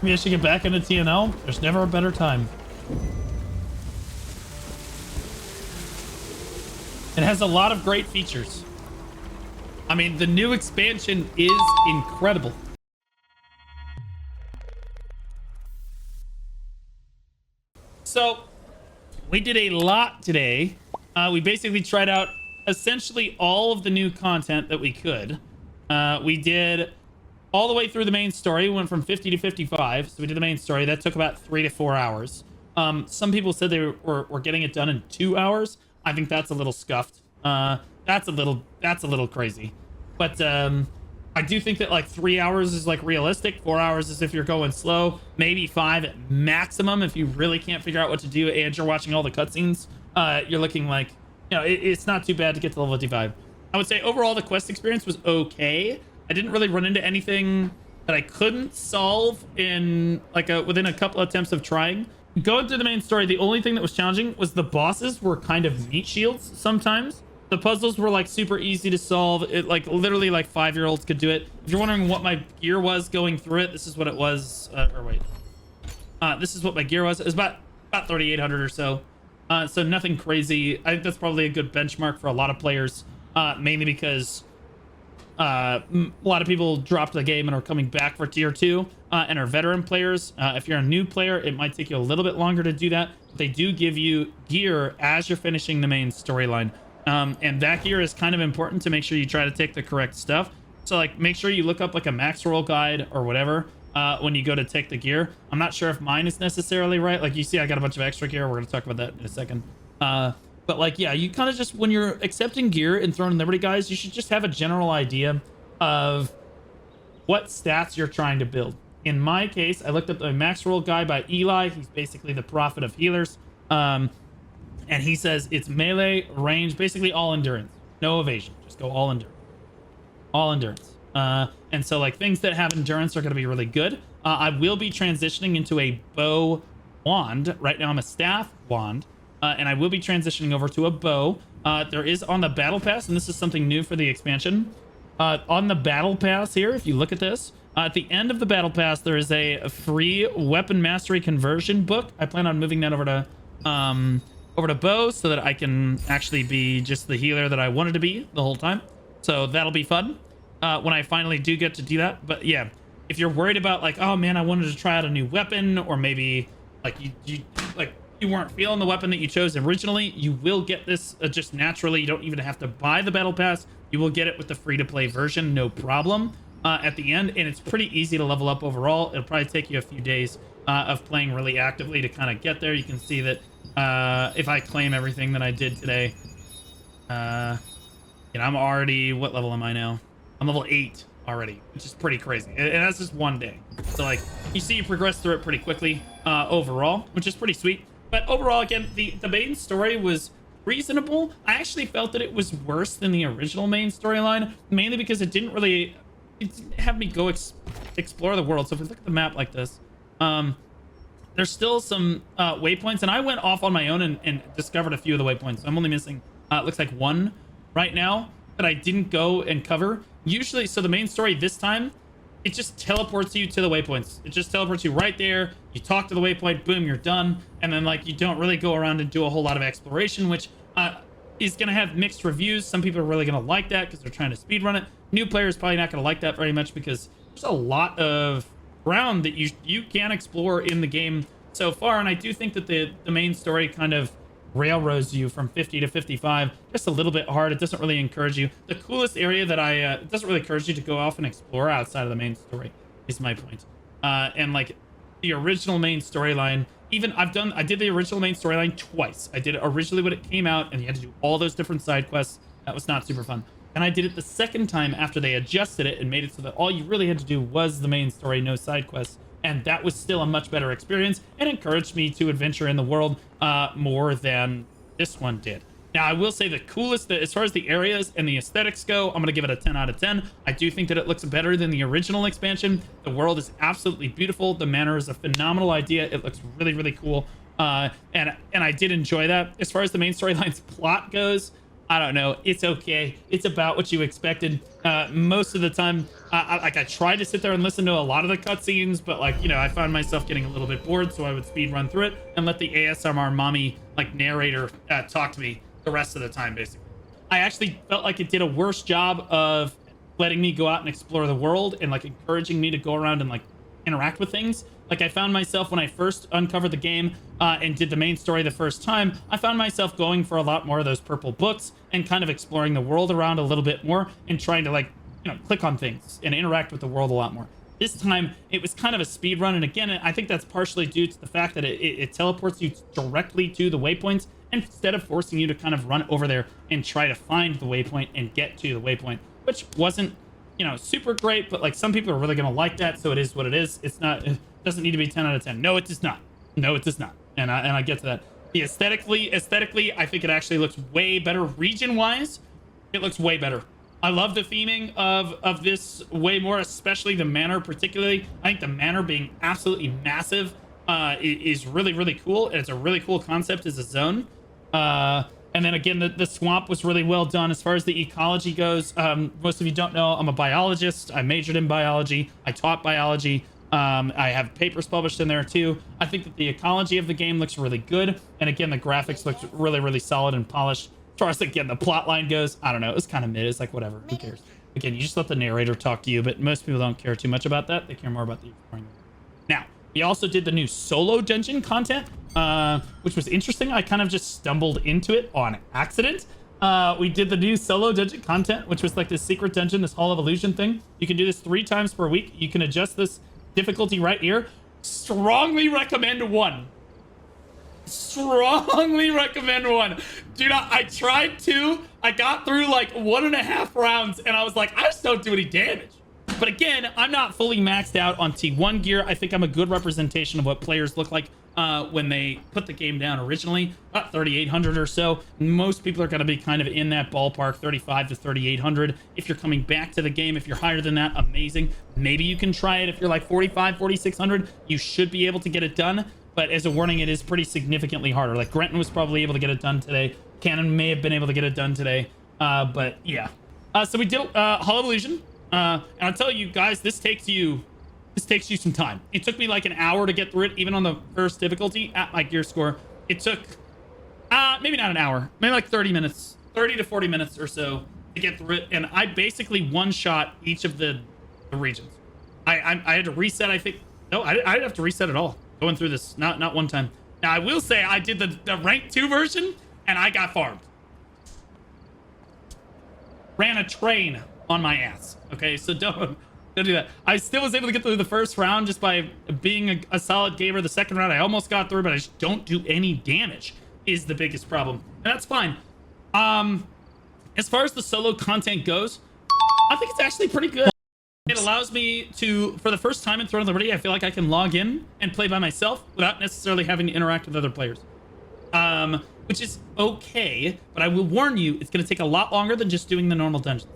Maybe I should get back into TNL. There's never a better time. It has a lot of great features. I mean, the new expansion is incredible. So, we did a lot today. We basically tried out essentially all of the new content that we could. We did all the way through the main story. We went from 50 to 55. So we did the main story. That took about 3 to 4 hours. Some people said they were getting it done in 2 hours. I think that's a little scuffed. That's a little crazy. But I do think that like 3 hours is like realistic. 4 hours is if you're going slow. Maybe 5 at maximum if you really can't figure out what to do and you're watching all the cutscenes. You're looking like, you know, it's not too bad to get to level 55. I would say overall the quest experience was okay. I didn't really run into anything that I couldn't solve in like within a couple attempts of trying. Going through the main story, the only thing that was challenging was the bosses were kind of meat shields sometimes. The puzzles were like super easy to solve. It like literally like 5-year-olds could do it. If you're wondering what my gear was going through it, this is what it was. This is what my gear was. It was about 3,800 or so. So nothing crazy. I think that's probably a good benchmark for a lot of players, mainly because a lot of people dropped the game and are coming back for tier 2 and are veteran players. If you're a new player, it might take you a little bit longer to do that. But they do give you gear as you're finishing the main storyline. And that gear is kind of important to make sure you try to take the correct stuff. So like make sure you look up like a max roll guide or whatever when you go to take the gear. I'm not sure if mine is necessarily right. Like you see, I got a bunch of extra gear. We're going to talk about that in a second. But like, yeah, you kind of just, when you're accepting gear in Throne and Liberty, guys, you should just have a general idea of what stats you're trying to build. In my case, I looked up the max roll guide by Eli. He's basically the prophet of healers. And he says it's melee, range, basically all endurance. No evasion. Just go all endurance. All endurance. And so like things that have endurance are going to be really good. I will be transitioning into a bow wand. Right now I'm a staff wand. And I will be transitioning over to a bow. There is on the battle pass, and this is something new for the expansion. On the battle pass here, if you look at this, at the end of the battle pass, there is a free weapon mastery conversion book. I plan on moving that over to bow so that I can actually be just the healer that I wanted to be the whole time. So that'll be fun when I finally do get to do that. But yeah, if you're worried about like, oh man, I wanted to try out a new weapon, or maybe like you weren't feeling the weapon that you chose originally, you will get this just naturally. You don't even have to buy the battle pass. You will get it with the free-to-play version, no problem, at the end. And it's pretty easy to level up overall. It'll probably take you a few days of playing really actively to kind of get there. You can see that if I claim everything that I did today, I'm already, what level am I now? I'm level 8 already, which is pretty crazy. And that's just one day. So like, you see you progress through it pretty quickly overall, which is pretty sweet. But overall, again, the main story was reasonable. I actually felt that it was worse than the original main storyline, mainly because it didn't have me go explore the world. So if we look at the map like this, there's still some waypoints, and I went off on my own and discovered a few of the waypoints. I'm only missing, it looks like 1 right now that I didn't go and cover. Usually, so the main story this time, it just teleports you to the waypoints. It just teleports you right there. You talk to the waypoint, boom, you're done. And then like you don't really go around and do a whole lot of exploration, which is going to have mixed reviews. Some people are really going to like that because they're trying to speedrun it. New players probably not going to like that very much because there's a lot of ground that you can explore in the game so far. And I do think that the main story kind of railroads you from 50 to 55 just a little bit hard. It doesn't really encourage you. The coolest area that it doesn't really encourage you to go off and explore outside of the main story is my point. And like the original main storyline, even I did the original main storyline twice. I did it originally when it came out and you had to do all those different side quests. That was not super fun. And I did it the second time after they adjusted it and made it so that all you really had to do was the main story, no side quests. And that was still a much better experience and encouraged me to adventure in the world more than this one did. Now, I will say the coolest, as far as the areas and the aesthetics go, I'm going to give it a 10 out of 10. I do think that it looks better than the original expansion. The world is absolutely beautiful. The manor is a phenomenal idea. It looks really, really cool. And I did enjoy that. As far as the main storyline's plot goes, I don't know. It's okay. It's about what you expected. Most of the time, I tried to sit there and listen to a lot of the cutscenes, but like, you know, I found myself getting a little bit bored, so I would speed run through it and let the ASMR mommy like narrator talk to me the rest of the time, basically. I actually felt like it did a worse job of letting me go out and explore the world and like encouraging me to go around and like interact with things. Like I found myself when I first uncovered the game and did the main story the first time, I found myself going for a lot more of those purple books and kind of exploring the world around a little bit more and trying to like, you know, click on things and interact with the world a lot more. This time it was kind of a speed run, and again, I think that's partially due to the fact that it teleports you directly to the waypoints instead of forcing you to kind of run over there and try to find the waypoint and get to the waypoint, which wasn't, you know, super great, but like some people are really going to like that, so it is what it is. It's not, it doesn't need to be 10 out of 10. No, it does not. No, it does not. And I get to that. The aesthetically, I think it actually looks way better region wise. It looks way better. I love the theming of this way more, especially the manor particularly. I think the manor being absolutely massive is really, really cool. And it's a really cool concept as a zone. And then again, the swamp was really well done. As far as the ecology goes, most of you don't know, I'm a biologist. I majored in biology. I taught biology. I have papers published in there too. I think that the ecology of the game looks really good. And again, the graphics look really, really solid and polished. As far as, again, the plot line goes, I don't know. It's kind of mid. It's like, whatever. Who cares? Again, you just let the narrator talk to you, but most people don't care too much about that. They care more about the exploring. Now, we also did the new solo dungeon content, which was interesting. I kind of just stumbled into it on accident. We did the new solo dungeon content, which was like this secret dungeon, this Hall of Illusion thing. You can do this 3 times per week. You can adjust this difficulty right here. Strongly recommend 1. Strongly recommend 1. Dude, I tried 2. I got through like 1.5 rounds, and I was like, I just don't do any damage. But again, I'm not fully maxed out on T1 gear. I think I'm a good representation of what players look like when they put the game down originally, about 3,800 or so. Most people are going to be kind of in that ballpark, 35 to 3,800. If you're coming back to the game, if you're higher than that, amazing. Maybe you can try it. If you're like 45, 4,600, you should be able to get it done. But as a warning, it is pretty significantly harder. Like Grenton was probably able to get it done today. Cannon may have been able to get it done today. But yeah. So we did Hall of Illusion. And I'll tell you guys, this takes you some time. It took me like an hour to get through it, even on the first difficulty at my gear score. It took maybe not an hour, maybe like 30 minutes, 30 to 40 minutes or so to get through it. And I basically one-shot each of the regions. I had to reset, I think. No, I didn't have to reset at all going through this, not one time. Now I will say I did the rank 2 version and I got farmed. Ran a train on my ass. Okay, so don't do that. I still was able to get through the first round just by being a solid gamer. The second round I almost got through, but I just don't do any damage is the biggest problem, and that's fine. As far as the solo content goes, I think it's actually pretty good. It allows me to, for the first time in Throne of Liberty, I feel like I can log in and play by myself without necessarily having to interact with other players, which is okay, but I will warn you, it's going to take a lot longer than just doing the normal dungeons.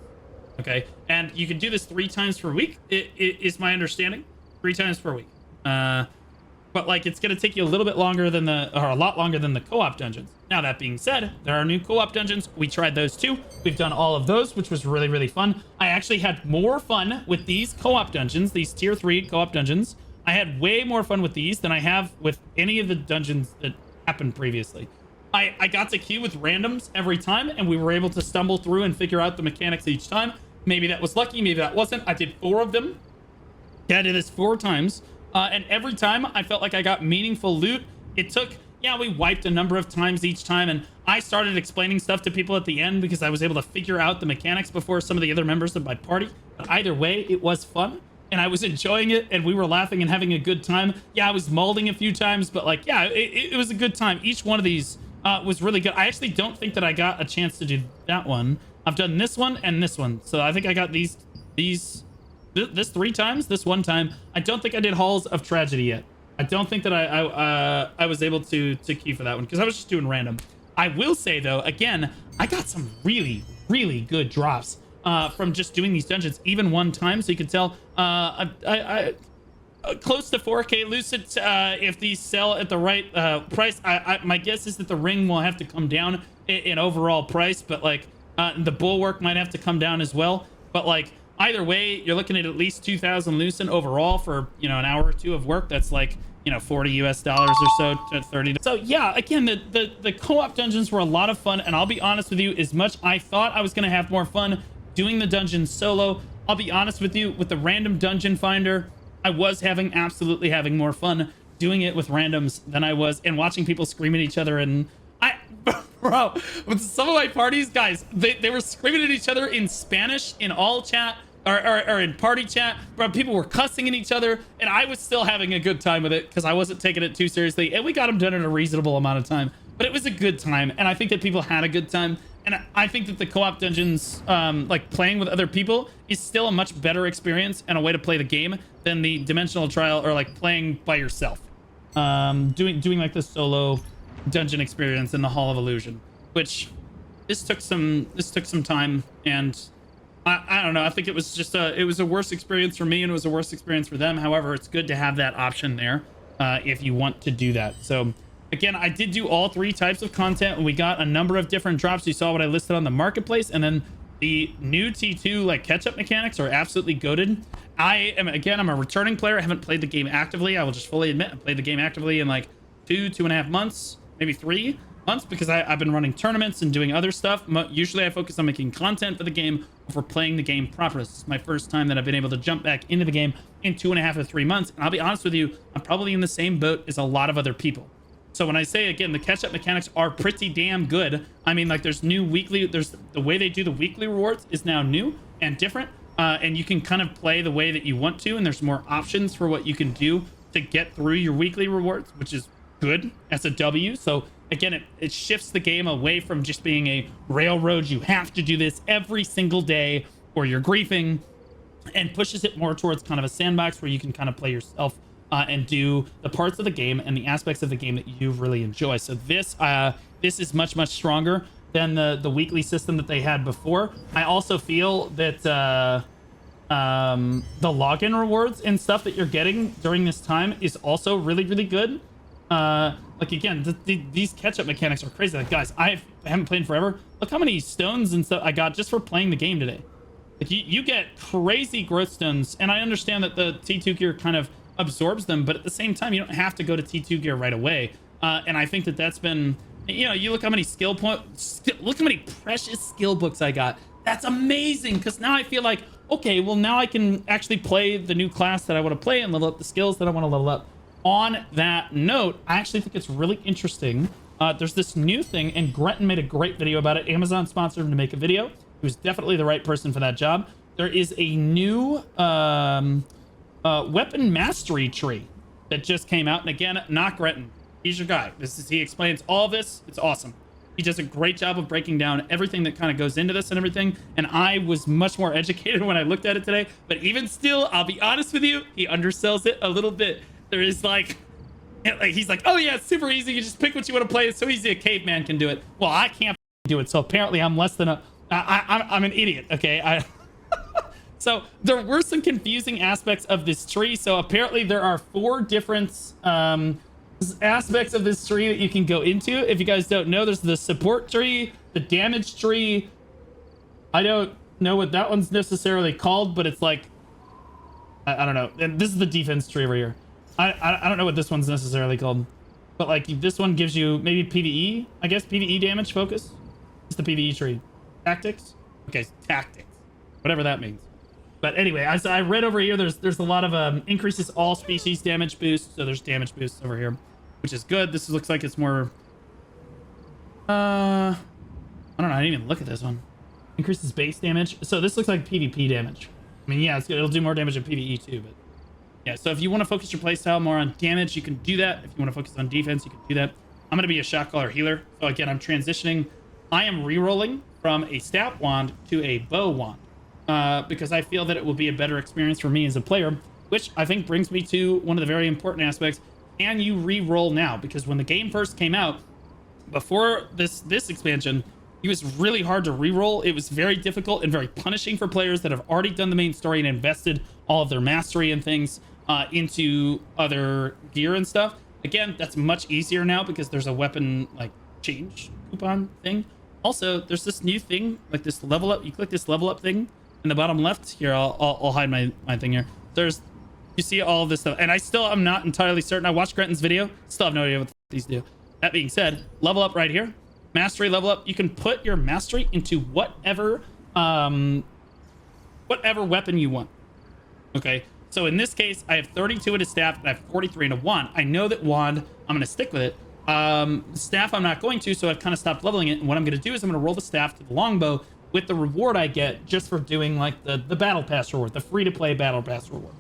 Okay, and you can do this 3 times per week. It is my understanding, 3 times per week. But like, it's gonna take you a little bit longer than a lot longer than the co-op dungeons. Now that being said, there are new co-op dungeons. We tried those too. We've done all of those, which was really, really fun. I actually had more fun with these co-op dungeons, these tier 3 co-op dungeons. I had way more fun with these than I have with any of the dungeons that happened previously. I got to queue with randoms every time, and we were able to stumble through and figure out the mechanics each time. Maybe that was lucky, maybe that wasn't. I did 4 of them. Yeah, I did this 4 times. And every time I felt like I got meaningful loot. It took, yeah, we wiped a number of times each time, and I started explaining stuff to people at the end because I was able to figure out the mechanics before some of the other members of my party. But either way, it was fun, and I was enjoying it, and we were laughing and having a good time. Yeah, I was molding a few times, but like, yeah, it was a good time. Each one of these was really good. I actually don't think that I got a chance to do that one. I've done this one and this one, so I think I got this 3 times, this 1 time. I don't think I did Halls of Tragedy yet. I don't think that I was able to queue for that one because I was just doing random. I will say though, again, I got some really, really good drops from just doing these dungeons, even 1 time. So you can tell I close to 4K Lucid if these sell at the right price. My guess is that the ring will have to come down in overall price, but like the bulwark might have to come down as well. But like either way, you're looking at least 2,000 Lucent overall for, you know, an hour or two of work. That's like, you know, $40 US or so to 30. So yeah, again, the co-op dungeons were a lot of fun. And I'll be honest with you, as much I thought I was going to have more fun doing the dungeons solo, I'll be honest with you, with the random dungeon finder, I was absolutely having more fun doing it with randoms than I was, and watching people scream at each other. And bro, with some of my parties, guys, they were screaming at each other in Spanish in all chat, or in party chat, bro. People were cussing at each other, and I was still having a good time with it because I wasn't taking it too seriously, and we got them done in a reasonable amount of time. But it was a good time, and I think that people had a good time. And I think that the co-op dungeons, like playing with other people, is still a much better experience and a way to play the game than the dimensional trial or like playing by yourself. Doing like the solo dungeon experience in the Hall of Illusion, which this took some time, and I don't know. I think it was just it was a worse experience for me, and it was a worse experience for them. However, it's good to have that option there if you want to do that. So again, I did do all 3 types of content, and we got a number of different drops. You saw what I listed on the marketplace, and then the new T2 like catch-up mechanics are absolutely goated. I'm a returning player. I haven't played the game actively. I will just fully admit I played the game actively in like 2.5 months, maybe 3 months, because I've been running tournaments and doing other stuff. Usually I focus on making content for the game or for playing the game proper. This is my first time that I've been able to jump back into the game in 2.5 to 3 months. And I'll be honest with you, I'm probably in the same boat as a lot of other people. So when I say, again, the catch-up mechanics are pretty damn good, I mean, like, there's the way they do the weekly rewards is now new and different, and you can kind of play the way that you want to, and there's more options for what you can do to get through your weekly rewards, which is good as a W. So again, it shifts the game away from just being a railroad, you have to do this every single day or you're griefing, and pushes it more towards kind of a sandbox where you can kind of play yourself and do the parts of the game and the aspects of the game that you really enjoy. So this is much stronger than the weekly system that they had before. I also feel that the login rewards and stuff that you're getting during this time is also really good. Like, again, these catch-up mechanics are crazy. Like, guys, I haven't played in forever. Look how many stones and stuff I got just for playing the game today. Like, you get crazy growth stones, and I understand that the T2 gear kind of absorbs them, but at the same time, you don't have to go to T2 gear right away. And I think that that's been, you know, you look how many skill points, look how many precious skill books I got. That's amazing, because now I feel like, okay, well, now I can actually play the new class that I want to play and level up the skills that I want to level up. On that note, I actually think it's really interesting. There's this new thing, and Gretton made a great video about it. Amazon sponsored him to make a video. He was definitely the right person for that job. There is a new weapon mastery tree that just came out. And again, not Gretton. He's your guy. He explains all this. It's awesome. He does a great job of breaking down everything that kind of goes into this and everything. And I was much more educated when I looked at it today. But even still, I'll be honest with you, he undersells it a little bit. There is like he's like, oh yeah, it's super easy. You just pick what you want to play. It's so easy a caveman can do it. Well, I can't do it. So apparently I'm less than I'm an idiot. Okay. So there were some confusing aspects of this tree. So apparently there are 4 different aspects of this tree that you can go into. If you guys don't know, there's the support tree, the damage tree. I don't know what that one's necessarily called, but it's like, I don't know. And this is the defense tree over here. I don't know what this one's necessarily called, but like this one gives you maybe PvE, I guess, PvE damage focus. It's the PvE tree. Tactics? Okay, tactics. Whatever that means. But anyway, as I read over here, there's a lot of increases all species damage boosts. So there's damage boosts over here, which is good. This looks like it's more... I don't know. I didn't even look at this one. Increases base damage. So this looks like PvP damage. I mean, yeah, it'll do more damage in PvE too, but... Yeah, so if you want to focus your playstyle more on damage, you can do that. If you want to focus on defense, you can do that. I'm going to be a shot caller healer. So again, I'm transitioning. I am re-rolling from a stat wand to a bow wand. Because I feel that it will be a better experience for me as a player, which I think brings me to one of the very important aspects. Can you re-roll now? Because when the game first came out, before this expansion, it was really hard to re-roll. It was very difficult and very punishing for players that have already done the main story and invested all of their mastery and things into other gear and stuff. Again, that's much easier now because there's a weapon like change coupon thing. Also, there's this new thing, like this level up. You click this level up thing in the bottom left. Here, I'll hide my thing here. There's, you see all of this stuff. And I still am not entirely certain. I watched Grenton's video. Still have no idea what these do. That being said, level up right here. Mastery level up. You can put your mastery into whatever weapon you want. Okay. So in this case, I have 32 in a staff and I have 43 in a wand. I know that wand, I'm going to stick with it. Staff, I'm not going to, so I've kind of stopped leveling it. And what I'm going to do is I'm going to roll the staff to the longbow with the reward I get just for doing like the battle pass reward, the free to play battle pass reward.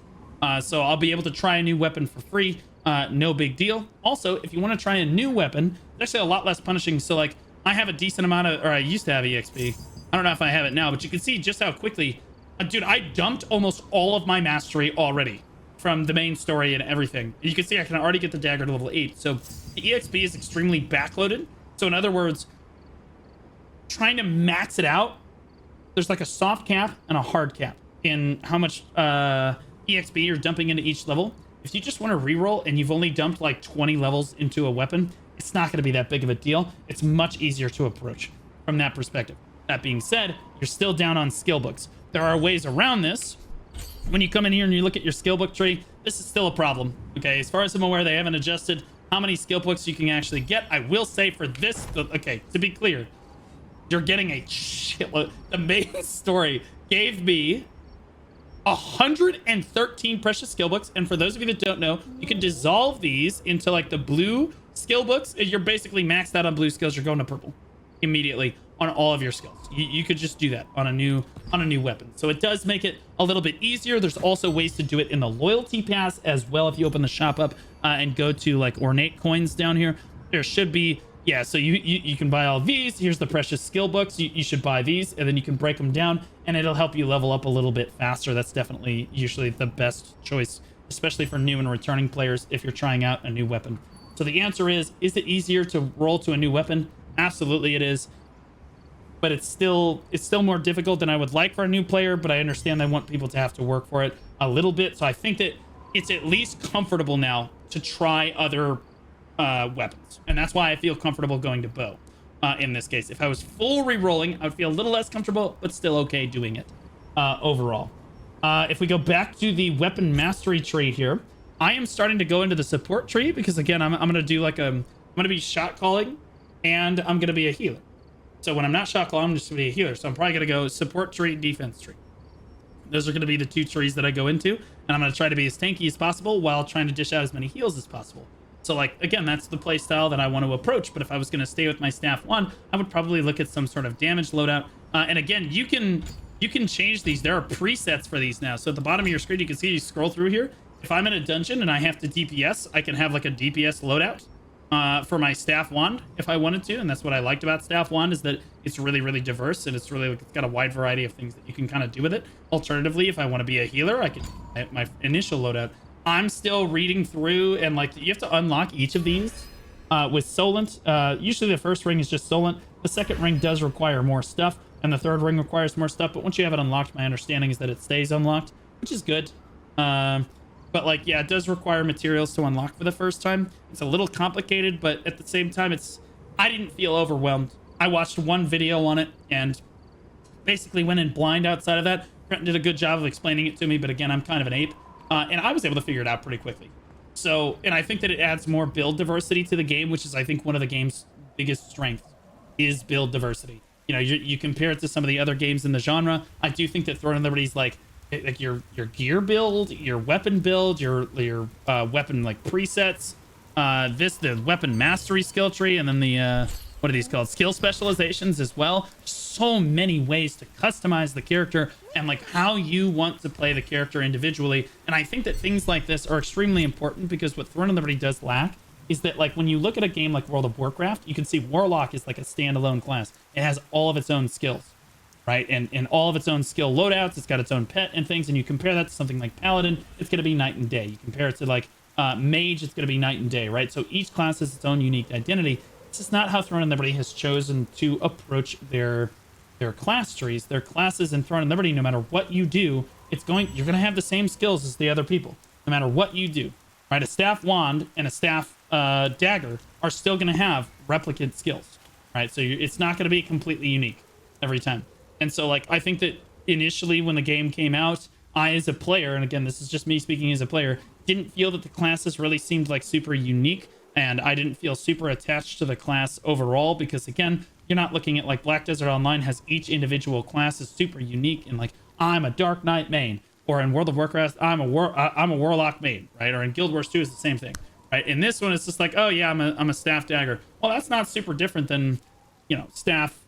So I'll be able to try a new weapon for free. No big deal. Also, if you want to try a new weapon, it's actually a lot less punishing. So like I have a decent amount of, or I used to have EXP. I don't know if I have it now, but you can see just how quickly, dude, I dumped almost all of my mastery already from the main story and everything. You can see I can already get the dagger to level 8. So the EXP is extremely backloaded. So in other words, trying to max it out, there's like a soft cap and a hard cap in how much EXP you're dumping into each level. If you just want to reroll and you've only dumped like 20 levels into a weapon, it's not going to be that big of a deal. It's much easier to approach from that perspective. That being said, you're still down on skill books. There are ways around this. When you come in here and you look at your skill book tree, this is still a problem. Okay, as far as I'm aware, they haven't adjusted how many skill books you can actually get. I will say for this, okay, to be clear, you're getting a shitload. The main story gave me 113 precious skill books, and for those of you that don't know, you can dissolve these into like the blue skill books. You're basically maxed out on blue skills. You're going to purple immediately on all of your skills. You could just do that on a new weapon. So it does make it a little bit easier. There's also ways to do it in the loyalty pass as well. If you open the shop up and go to like ornate coins down here, there should be, yeah, so you can buy all these. Here's the precious skill books. You should buy these, and then you can break them down, and it'll help you level up a little bit faster. That's definitely usually the best choice, especially for new and returning players if you're trying out a new weapon. So the answer is it easier to roll to a new weapon? Absolutely it is. But it's still more difficult than I would like for a new player, but I understand I want people to have to work for it a little bit. So I think that it's at least comfortable now to try other weapons. And that's why I feel comfortable going to bow in this case. If I was full re-rolling, I would feel a little less comfortable, but still okay doing it overall. If we go back to the weapon mastery tree here, I am starting to go into the support tree because again, I'm going to do like I'm going to be shot calling and I'm going to be a healer. So when I'm not shot calling, I'm just going to be a healer. So I'm probably going to go support tree, defense tree. Those are going to be the two trees that I go into. And I'm going to try to be as tanky as possible while trying to dish out as many heals as possible. So like, again, that's the play style that I want to approach. But if I was going to stay with my staff one, I would probably look at some sort of damage loadout. And again, you can change these. There are presets for these now. So at the bottom of your screen, you can see you scroll through here. If I'm in a dungeon and I have to DPS, I can have like a DPS loadout for my staff wand if I wanted to. And that's what I liked about staff wand is that it's really, really diverse and it's got a wide variety of things that you can kind of do with it. Alternatively, if I want to be a healer, I can my initial loadout. I'm still reading through and like you have to unlock each of these with Solent. Usually the first ring is just Solent. The second ring does require more stuff and the third ring requires more stuff. But once you have it unlocked, my understanding is that it stays unlocked, which is good. But like, yeah, it does require materials to unlock for the first time. It's a little complicated, but at the same time, I didn't feel overwhelmed. I watched one video on it and basically went in blind outside of that. Trenton did a good job of explaining it to me, but again, I'm kind of an ape. And I was able to figure it out pretty quickly. So, and I think that it adds more build diversity to the game, which is, I think, one of the game's biggest strengths is build diversity. You know, you compare it to some of the other games in the genre. I do think that Throne of Liberty's like your gear build, your weapon build, your weapon like presets, the weapon mastery skill tree, and then the what are these called, skill specializations as well. So many ways to customize the character and like how you want to play the character individually. And I think that things like this are extremely important because what Throne of Liberty does lack is that like when you look at a game like World of Warcraft, you can see Warlock is like a standalone class. It has all of its own skills. Right, and all of its own skill loadouts. It's got its own pet and things, and you compare that to something like Paladin, it's going to be night and day. You compare it to like Mage, it's going to be night and day, right? So each class has its own unique identity. This is not how Throne of Liberty has chosen to approach their class trees. Their classes in Throne of Liberty, no matter what you do, you're going to have the same skills as the other people, no matter what you do. Right, a staff wand and a staff dagger are still going to have replicant skills. right? So it's not going to be completely unique every time. And so like I think that initially when the game came out, I as a player, and again this is just me speaking as a player, didn't feel that the classes really seemed like super unique, and I didn't feel super attached to the class overall, because again, you're not looking at like Black Desert Online has each individual class is super unique, and like I'm a Dark Knight main, or in World of Warcraft I'm a Warlock main, right? Or in Guild Wars 2 is the same thing, right? In this one it's just like, oh yeah, I'm a staff dagger. Well, that's not super different than, you know, staff,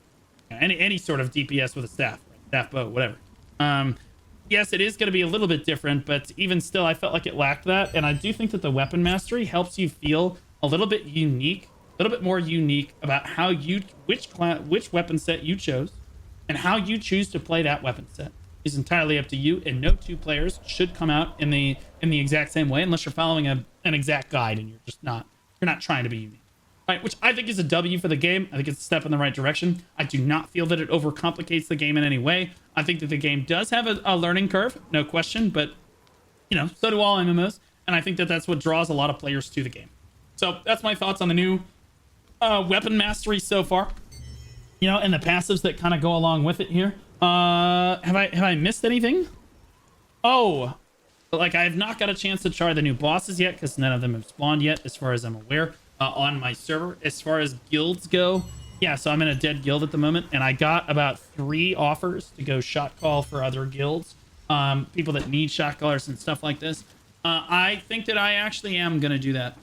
any sort of DPS with a staff, right? Staff bow, whatever. Yes, it is going to be a little bit different, but even still, I felt like it lacked that. And I do think that the weapon mastery helps you feel a little bit unique, a little bit more unique about how you, which weapon set you chose, and how you choose to play that weapon set is entirely up to you. And no two players should come out in the exact same way unless you're following an exact guide and you're not trying to be unique. Right, which I think is a W for the game. I think it's a step in the right direction. I do not feel that it overcomplicates the game in any way. I think that the game does have a learning curve, no question, but, you know, so do all MMOs. And I think that that's what draws a lot of players to the game. So that's my thoughts on the new weapon mastery so far. You know, and the passives that kind of go along with it here. Have I missed anything? Oh, like I have not got a chance to try the new bosses yet because none of them have spawned yet, as far as I'm aware. On my server. As far as guilds go, yeah, so I'm in a dead guild at the moment, and I got about 3 offers to go shot call for other guilds, people that need shot callers and stuff like this. I think that I actually am going to do that.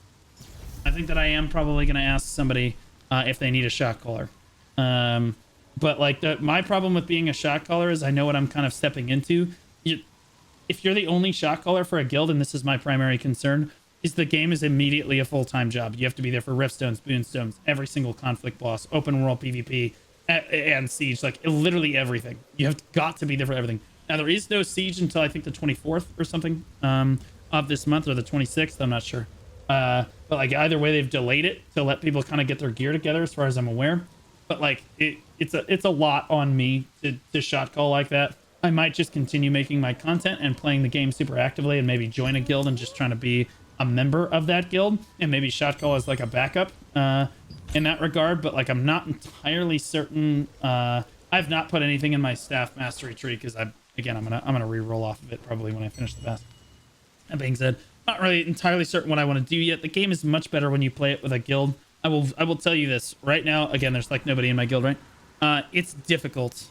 I think that I am probably going to ask somebody if they need a shot caller. But like my problem with being a shot caller is I know what I'm kind of stepping into. If you're the only shot caller for a guild, and this is my primary concern, is the game is immediately a full-time job. You have to be there for Riftstones, Boonstones, every single conflict boss, open world PvP, and Siege, like literally everything. You have got to be there for everything. Now, there is no Siege until I think the 24th or something of this month, or the 26th, I'm not sure. But like either way, they've delayed it to let people kind of get their gear together, as far as I'm aware. But like it's a lot on me to shot call like that. I might just continue making my content and playing the game super actively, and maybe join a guild and just trying to be a member of that guild, and maybe shot call as like a backup in that regard. But like I'm not entirely certain. I've not put anything in my staff mastery tree because I'm gonna re-roll off of it probably when I finish the pass. That being said, not really entirely certain what I want to do yet. The game is much better when you play it with a guild. I will tell you this right now. Again, there's like nobody in my guild, right? It's difficult.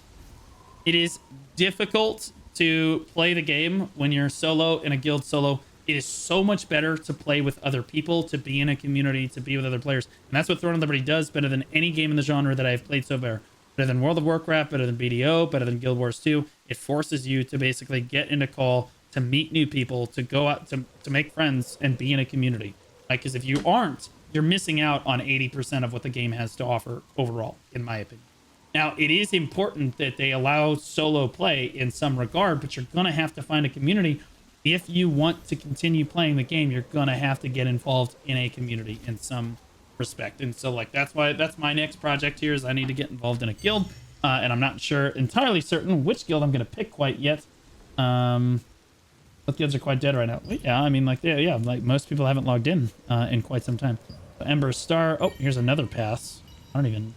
It is difficult to play the game when you're solo in a guild solo. It is so much better to play with other people, to be in a community, to be with other players. And that's what Throne of Liberty does better than any game in the genre that I've played so far. Better than World of Warcraft, better than BDO, better than Guild Wars 2. It forces you to basically get into call, to meet new people, to go out, to make friends, and be in a community. Because if you aren't, you're missing out on 80% of what the game has to offer overall, in my opinion. Now, it is important that they allow solo play in some regard, but you're going to have to find a community. If you want to continue playing the game, you're going to have to get involved in a community in some respect. And so like that's my next project here is I need to get involved in a guild. And I'm not entirely certain which guild I'm going to pick quite yet. Both guilds are quite dead right now. But yeah, I mean like yeah, like most people haven't logged in quite some time. So Ember Star. Oh, here's another pass. I don't even.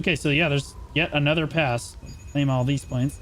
Okay, so yeah, there's yet another pass. Claim all these points.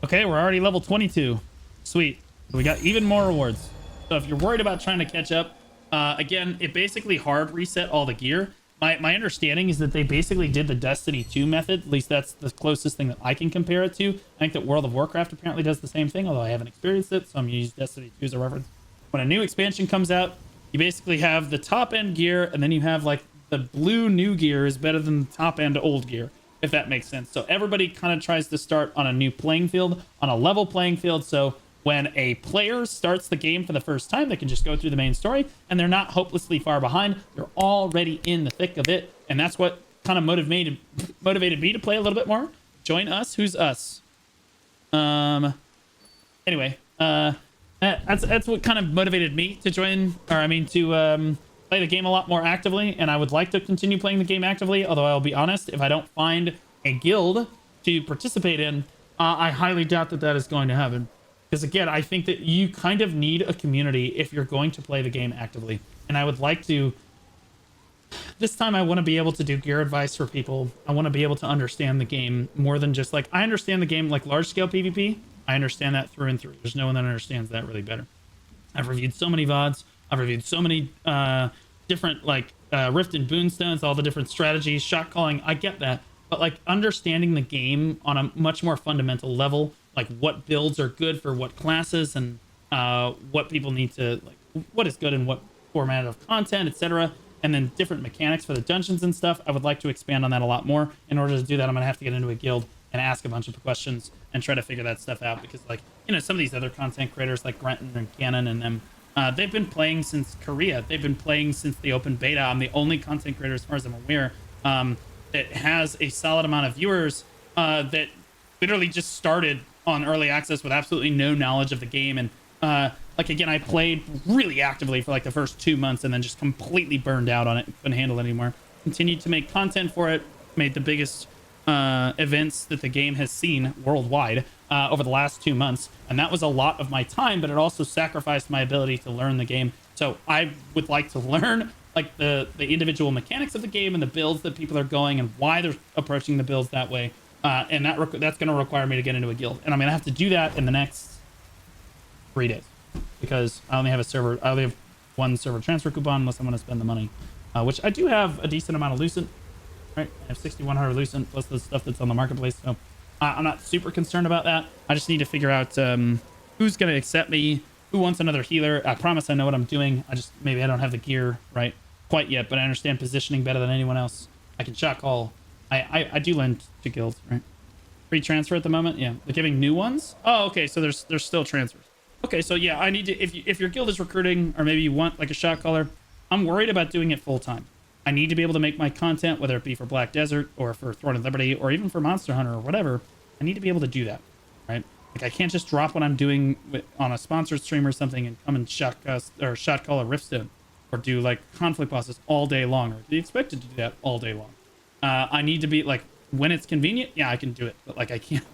Okay, we're already level 22. Sweet. So we got even more rewards. So if you're worried about trying to catch up, again, it basically hard reset all the gear. My understanding is that they basically did the Destiny 2 method. At least that's the closest thing that I can compare it to. I think that World of Warcraft apparently does the same thing, although I haven't experienced it, so I'm going to use Destiny 2 as a reference. When a new expansion comes out, you basically have the top end gear, and then you have like the blue new gear is better than the top end old gear, if that makes sense. So everybody kind of tries to start on a new playing field, on a level playing field. So when a player starts the game for the first time, they can just go through the main story and they're not hopelessly far behind. They're already in the thick of it. And that's what kind of motivated me to play a little bit more. Join us. Who's us? Anyway, that's what kind of motivated me to join, or I mean to play the game a lot more actively. And I would like to continue playing the game actively, although I'll be honest, if I don't find a guild to participate in, I highly doubt that is going to happen. Because again, I think that you kind of need a community if you're going to play the game actively. And I would like to this time I want to be able to do gear advice for people. I want to be able to understand the game more than just like, I understand the game like large scale PvP. I understand that through and through. There's no one that understands that really better. I've reviewed so many VODs. I've reviewed so many different like Rift and Boonstones, all the different strategies, shot calling. I get that. But like understanding the game on a much more fundamental level, like what builds are good for what classes and what people need to, like what is good in what format of content, etc. And then different mechanics for the dungeons and stuff. I would like to expand on that a lot more. In order to do that, I'm going to have to get into a guild and ask a bunch of questions and try to figure that stuff out. Because like, you know, some of these other content creators like Grenton and Cannon and them, they've been playing since Korea. They've been playing since the open beta. I'm the only content creator, as far as I'm aware, that has a solid amount of viewers that literally just started on early access with absolutely no knowledge of the game. And like, again, I played really actively for like the first 2 months and then just completely burned out on it. Couldn't handle it anymore. Continued to make content for it. Made the biggest events that the game has seen worldwide over the last 2 months. And that was a lot of my time, but it also sacrificed my ability to learn the game. So I would like to learn like the individual mechanics of the game and the builds that people are going and why they're approaching the builds that way. And that's going to require me to get into a guild. And I'm going to have to do that in the next 3 days because I only have one server transfer coupon unless I want to spend the money, which I do have a decent amount of Lucent, right? I have 6,100 Lucent plus the stuff that's on the marketplace. So I'm not super concerned about that. I just need to figure out who's going to accept me, who wants another healer. I promise I know what I'm doing. Maybe I don't have the gear right quite yet, but I understand positioning better than anyone else. I can shot call. I do lend to guilds, right? Free transfer at the moment. Yeah, they're giving new ones. Oh, okay. So there's still transfers. Okay, so yeah, I need to, if your guild is recruiting or maybe you want like a shot caller, I'm worried about doing it full time. I need to be able to make my content, whether it be for Black Desert or for Throne of Liberty or even for Monster Hunter or whatever. I need to be able to do that, right? Like I can't just drop what I'm doing on a sponsored stream or something and come and shot call a Riftstone or do like conflict bosses all day long or be expected to do that all day long. I need to be like, when it's convenient, yeah, I can do it. But like I can't,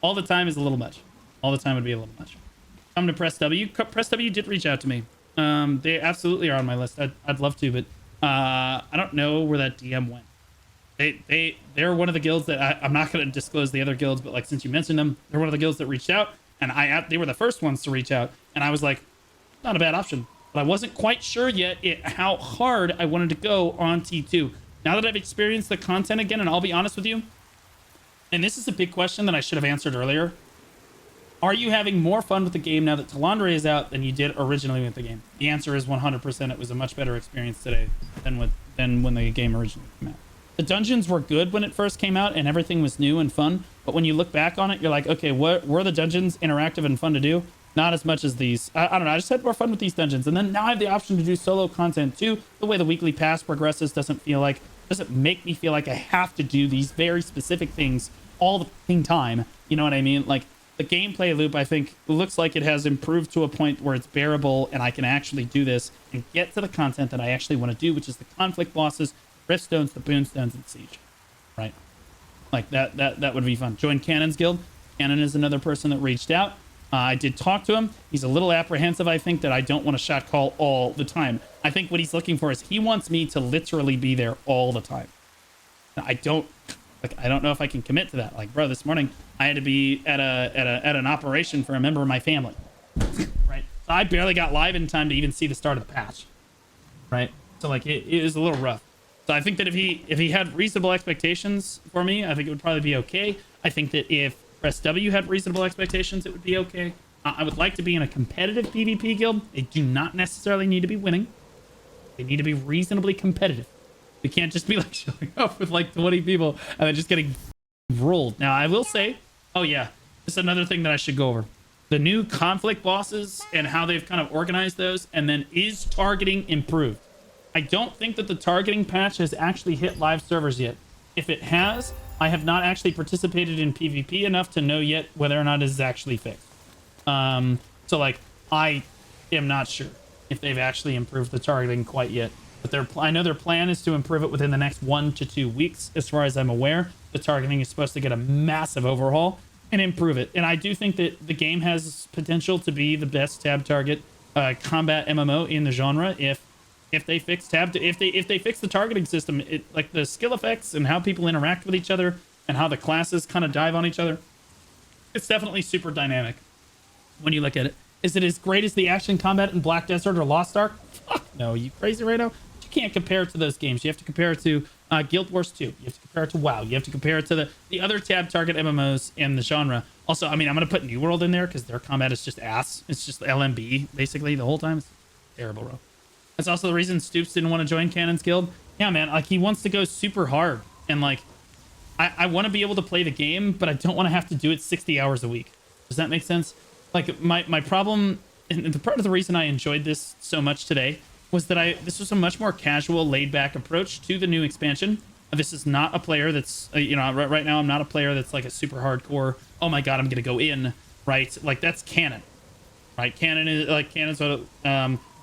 all the time is a little much. All the time would be a little much. Come to Press W. Press W did reach out to me. They absolutely are on my list. I'd love to, but I don't know where that DM went. They're one of the guilds that I'm not going to disclose the other guilds, but like since you mentioned them, they're one of the guilds that reached out, and they were the first ones to reach out, and I was like, not a bad option, but I wasn't quite sure yet how hard I wanted to go on T2. Now that I've experienced the content again, and I'll be honest with you, and this is a big question that I should have answered earlier. Are you having more fun with the game now that Talandre is out than you did originally with the game? The answer is 100%. It was a much better experience today than when the game originally came out. The dungeons were good when it first came out and everything was new and fun. But when you look back on it, you're like, okay, were the dungeons interactive and fun to do? Not as much as these. I don't know. I just had more fun with these dungeons. And then now I have the option to do solo content too. The way the weekly pass progresses doesn't make me feel like I have to do these very specific things all the time. You know what I mean? Like, the gameplay loop, I think, looks like it has improved to a point where it's bearable and I can actually do this and get to the content that I actually want to do, which is the conflict bosses, Riftstones, the Boonstones, and Siege. Right? Like, that would be fun. Join Cannon's guild. Cannon is another person that reached out. I did talk to him. He's a little apprehensive, I think, that I don't want to shot call all the time. I think what he's looking for is he wants me to literally be there all the time. I don't know if I can commit to that. Like, bro, this morning I had to be at an operation for a member of my family, right? So I barely got live in time to even see the start of the patch, right? So like it is a little rough. So I think that if he had reasonable expectations for me, I think it would probably be okay. I think that if Press W had reasonable expectations, it would be okay. I would like to be in a competitive PvP guild. They do not necessarily need to be winning. They need to be reasonably competitive. We can't just be like showing up with like 20 people and then just getting rolled. Now, I will say, oh yeah, this is another thing that I should go over. The new conflict bosses and how they've kind of organized those, and then is targeting improved? I don't think that the targeting patch has actually hit live servers yet. If it has, I have not actually participated in PvP enough to know yet whether or not it is actually fixed. So like, I am not sure if they've actually improved the targeting quite yet. But I know their plan is to improve it within the next 1 to 2 weeks. As far as I'm aware, the targeting is supposed to get a massive overhaul and improve it. And I do think that the game has potential to be the best tab target combat MMO in the genre if if they fix if they fix the targeting system, it like the skill effects and how people interact with each other and how the classes kind of dive on each other, it's definitely super dynamic when you look at it. Is it as great as the action combat in Black Desert or Lost Ark? Fuck no, you crazy right now? You can't compare it to those games. You have to compare it to Guild Wars 2. You have to compare it to WoW. You have to compare it to the other tab target MMOs in the genre. Also, I mean, I'm going to put New World in there because their combat is just ass. It's just LMB, basically, the whole time. It's terrible, bro. That's also the reason Stoops didn't want to join Cannon's Guild. Yeah, man, like, he wants to go super hard. And, like, I want to be able to play the game, but I don't want to have to do it 60 hours a week. Does that make sense? Like, my problem, and the part of the reason I enjoyed this so much today was that this was a much more casual, laid-back approach to the new expansion. This is not a player that's, you know, right now I'm not a player that's like a super hardcore, oh my god, I'm going to go in, right? Like, that's Cannon, right? Cannon's what,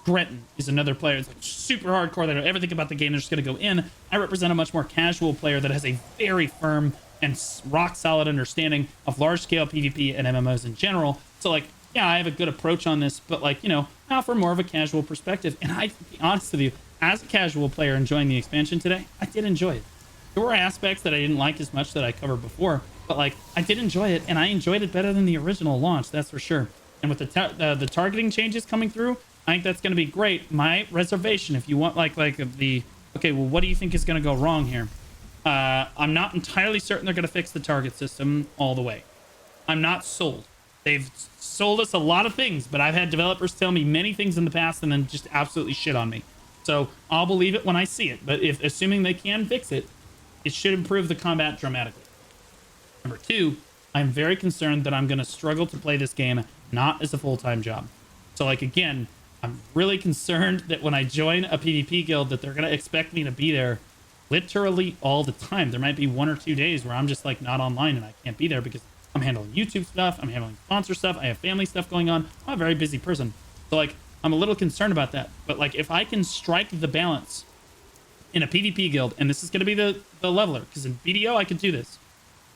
Grenton is another player. It's like super hardcore. They know everything about the game. They're just going to go in. I represent a much more casual player that has a very firm and rock solid understanding of large scale PvP and MMOs in general. So, like, yeah, I have a good approach on this, but, like, you know, I offer more of a casual perspective. And I, to be honest with you, as a casual player enjoying the expansion today, I did enjoy it. There were aspects that I didn't like as much that I covered before, but, like, I did enjoy it, and I enjoyed it better than the original launch, that's for sure. And with the targeting changes coming through, I think that's going to be great. My reservation, if you want, okay, well, what do you think is going to go wrong here? I'm not entirely certain they're going to fix the target system all the way. I'm not sold. They've sold us a lot of things, but I've had developers tell me many things in the past and then just absolutely shit on me. So I'll believe it when I see it. But assuming they can fix it, it should improve the combat dramatically. Number two, I'm very concerned that I'm going to struggle to play this game not as a full-time job. So, like, again, I'm really concerned that when I join a PvP guild that they're going to expect me to be there literally all the time. There might be 1 or 2 days where I'm just, like, not online and I can't be there because I'm handling YouTube stuff, I'm handling sponsor stuff, I have family stuff going on. I'm a very busy person. So, like, I'm a little concerned about that. But, like, if I can strike the balance in a PvP guild, and this is going to be the leveler, because in BDO I can do this.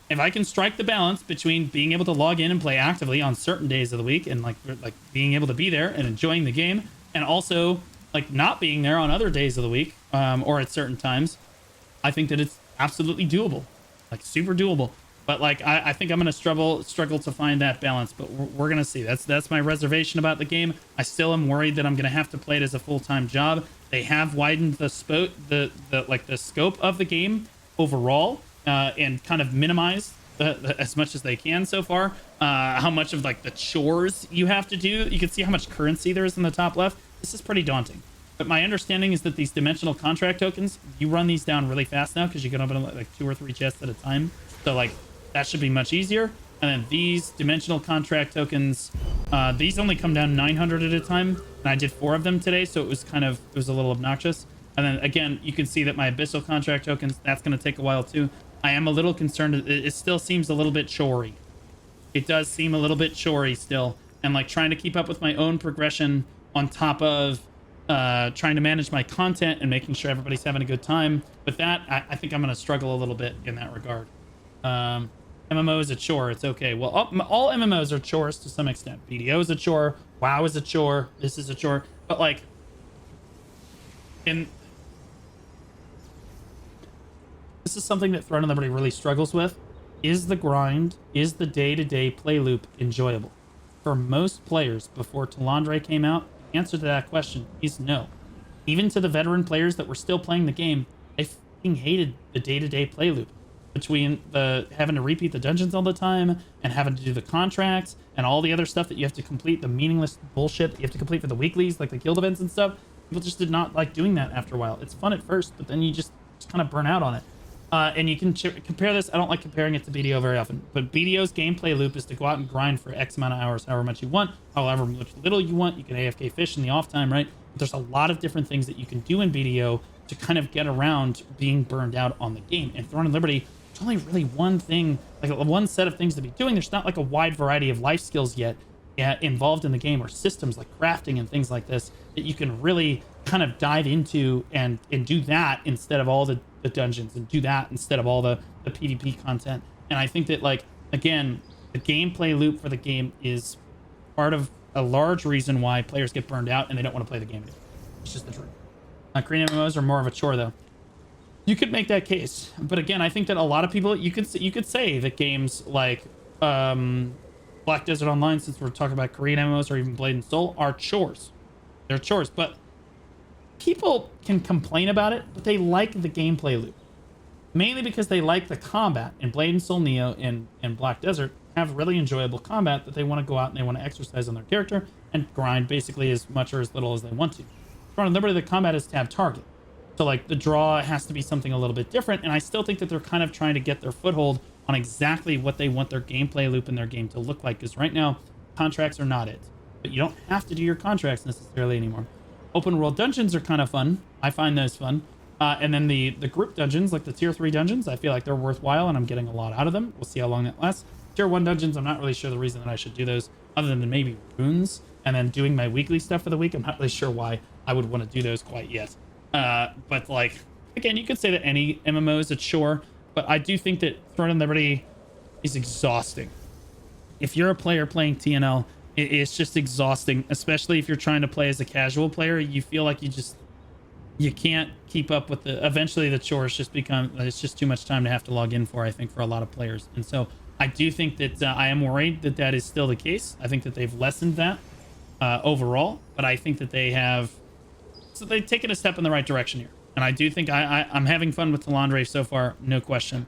If I can strike the balance between being able to log in and play actively on certain days of the week and like being able to be there and enjoying the game, and also like not being there on other days of the week or at certain times, I think that it's absolutely doable, like super doable. But like I think I'm gonna struggle to find that balance. But we're gonna see. That's my reservation about the game. I still am worried that I'm gonna have to play it as a full-time job. They have widened the scope of the game overall. And kind of minimize as much as they can so far. How much of like the chores you have to do. You can see how much currency there is in the top left. This is pretty daunting. But my understanding is that these dimensional contract tokens, you run these down really fast now because you can open like 2 or 3 chests at a time. So like that should be much easier. And then these dimensional contract tokens, these only come down 900 at a time. And I did 4 of them today, so it was a little obnoxious. And then again, you can see that my abyssal contract tokens, that's going to take a while too. I am a little concerned. It still seems a little bit chory. It does seem a little bit chory still. And like trying to keep up with my own progression on top of trying to manage my content and making sure everybody's having a good time. With that, I think I'm going to struggle a little bit in that regard. MMO is a chore. It's okay. Well, all MMOs are chores to some extent. BDO is a chore. WoW is a chore. This is a chore. But like, this is something that Throne of Liberty really struggles with. Is the grind, is the day-to-day play loop enjoyable? For most players before Talandre came out, the answer to that question is no. Even to the veteran players that were still playing the game, they fucking hated the day-to-day play loop. Between the having to repeat the dungeons all the time and having to do the contracts and all the other stuff that you have to complete, the meaningless bullshit that you have to complete for the weeklies, like the guild events and stuff, people just did not like doing that after a while. It's fun at first, but then you just kind of burn out on it. And you can compare this. I don't like comparing it to BDO very often, but BDO's gameplay loop is to go out and grind for X amount of hours, however much you want, however much little you want. You can AFK fish in the off time, right? But there's a lot of different things that you can do in BDO to kind of get around being burned out on the game. And Throne of Liberty, there's only really one thing, like one set of things to be doing. There's not like a wide variety of life skills yet involved in the game, or systems like crafting and things like this that you can really kind of dive into and do that instead of all the dungeons, and do that instead of all the PvP content. And I think that, like, again, the gameplay loop for the game is part of a large reason why players get burned out and they don't want to play the game anymore. It's just the truth. Korean MMOs are more of a chore, though. You could make that case, but again, I think that a lot of people you could say that games like Black Desert Online, since we're talking about Korean MMOs, or even Blade and Soul, are chores. They're chores, but people can complain about it, but they like the gameplay loop, mainly because they like the combat. In Blade and Soul Neo and Black Desert have really enjoyable combat that they want to go out and they want to exercise on their character and grind basically as much or as little as they want to. Throne of Liberty, the combat is to have target. So like the draw has to be something a little bit different. And I still think that they're kind of trying to get their foothold on exactly what they want their gameplay loop in their game to look like. Because right now, contracts are not it. But you don't have to do your contracts necessarily anymore. Open world dungeons are kind of fun. I find those fun. And then the group dungeons, like the tier 3 dungeons, I feel like they're worthwhile and I'm getting a lot out of them. We'll see how long that lasts. Tier 1 dungeons, I'm not really sure the reason that I should do those other than maybe runes. And then doing my weekly stuff for the week, I'm not really sure why I would want to do those quite yet. But like, again, you could say that any MMO is a chore, but I do think that Throne of Liberty is exhausting. If you're a player playing TNL, it's just exhausting, especially if you're trying to play as a casual player. You feel like you can't keep up with eventually the chores just become, it's just too much time to have to log in for, I think, for a lot of players. And so I do think that I am worried that that is still the case. I think that they've lessened that overall, but I think that they've taken a step in the right direction here. And I do think I'm having fun with Talandre so far, no question.